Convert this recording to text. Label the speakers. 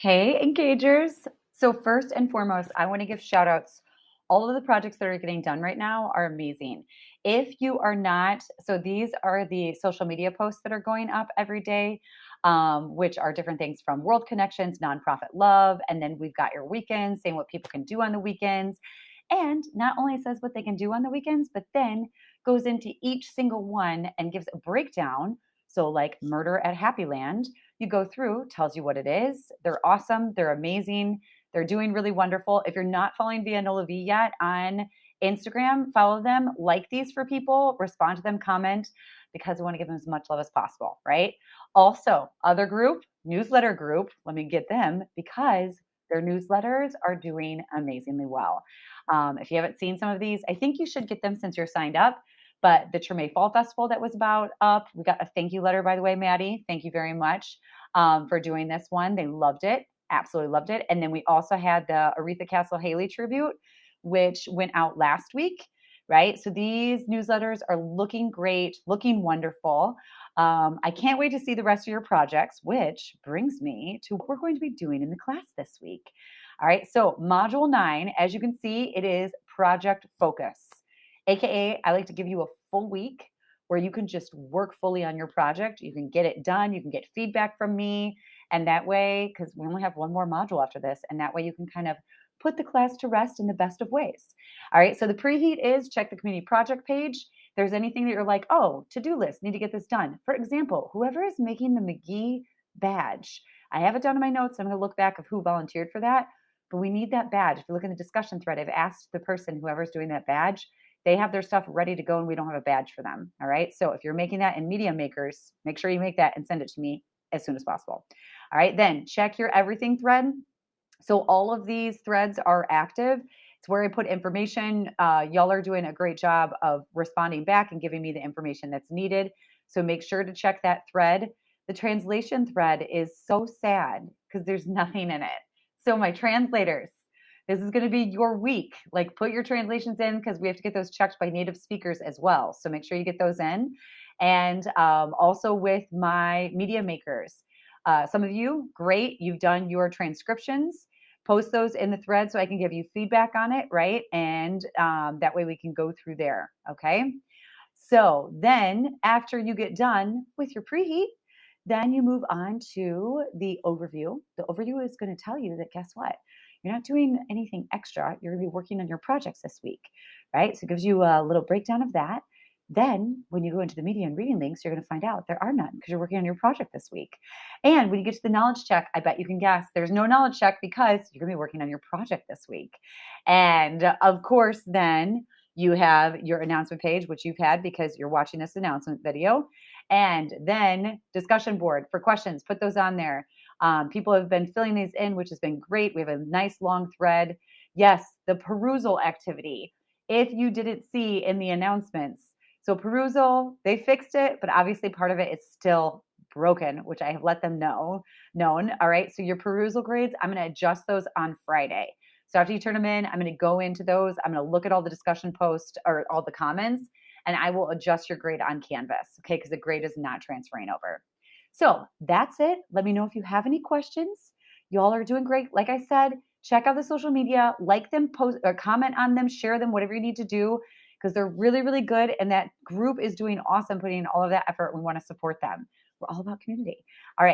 Speaker 1: Hey, engagers. So first and foremost, I want to give shout outs. All of the projects that are getting done right now are amazing. If you are not, so these are the social media posts that are going up every day, which are different things from World Connections, Nonprofit Love, and then we've got your weekends, saying what people can do on the weekends. And not only says what they can do on the weekends, but then goes into each single one and gives a breakdown. So, like Murder at Happy Land, you go through, tells you what it is. They're awesome. They're amazing. They're doing really wonderful. If you're not following Vianola V yet on Instagram, follow them, like these for people, respond to them, comment, because I want to give them as much love as possible, right? Also, other group, newsletter group, let me get them because their newsletters are doing amazingly well. If you haven't seen some of these, I think you should get them since you're signed up. But the Treme Fall Festival that was about up, we got a thank you letter, by the way, Maddie. Thank you very much for doing this one. They loved it, absolutely loved it. And then we also had the Aretha Castle Haley tribute, which went out last week, right? So these newsletters are looking great, looking wonderful. I can't wait to see the rest of your projects, which brings me to what we're going to be doing in the class this week. All right, so Module 9, as you can see, it is Project Focus. AKA, I like to give you a full week where you can just work fully on your project. You can get it done. You can get feedback from me. And that way, because we only have one more module after this, and that way you can kind of put the class to rest in the best of ways. All right, so the preheat is check the community project page. If there's anything that you're like, oh, to-do list, need to get this done. For example, whoever is making the McGee badge, I have it down in my notes. I'm going to look back of who volunteered for that, but we need that badge. If you look in the discussion thread, I've asked the person, whoever's doing that badge, they have their stuff ready to go and we don't have a badge for them. All right. So if you're making that in Media Makers, make sure you make that and send it to me as soon as possible. All right. Then check your everything thread. So all of these threads are active. It's where I put information. Y'all are doing a great job of responding back and giving me the information that's needed. So make sure to check that thread. The translation thread is so sad because there's nothing in it. So my translators, this is going to be your week. Like put your translations in because we have to get those checked by native speakers as well. So make sure you get those in. And also with my media makers, some of you, great, you've done your transcriptions. Post those in the thread so I can give you feedback on it, right? And that way we can go through there, okay? So then after you get done with your preheat, then you move on to the overview. The overview is going to tell you that guess what? You're not doing anything extra. You're going to be working on your projects this week, right? So it gives you a little breakdown of that. Then when you go into the media and reading links, you're going to find out there are none because you're working on your project this week. And when you get to the knowledge check, I bet you can guess there's no knowledge check because you're going to be working on your project this week. And of course, then you have your announcement page, which you've had because you're watching this announcement video. And then discussion board for questions, put those on there. People have been filling these in, which has been great. We have a nice long thread. Yes, the perusal activity. If you didn't see in the announcements, so perusal, they fixed it, but obviously part of it is still broken, which I have let them known. All right. So your perusal grades, I'm going to adjust those on Friday. So after you turn them in, I'm going to go into those. I'm going to look at all the discussion posts or all the comments, and I will adjust your grade on Canvas. Okay. Because the grade is not transferring over. So that's it. Let me know if you have any questions. Y'all are doing great. Like I said, check out the social media, like them, post or comment on them, share them, whatever you need to do, because they're really, really good. And that group is doing awesome, putting in all of that effort. We want to support them. We're all about community. All right.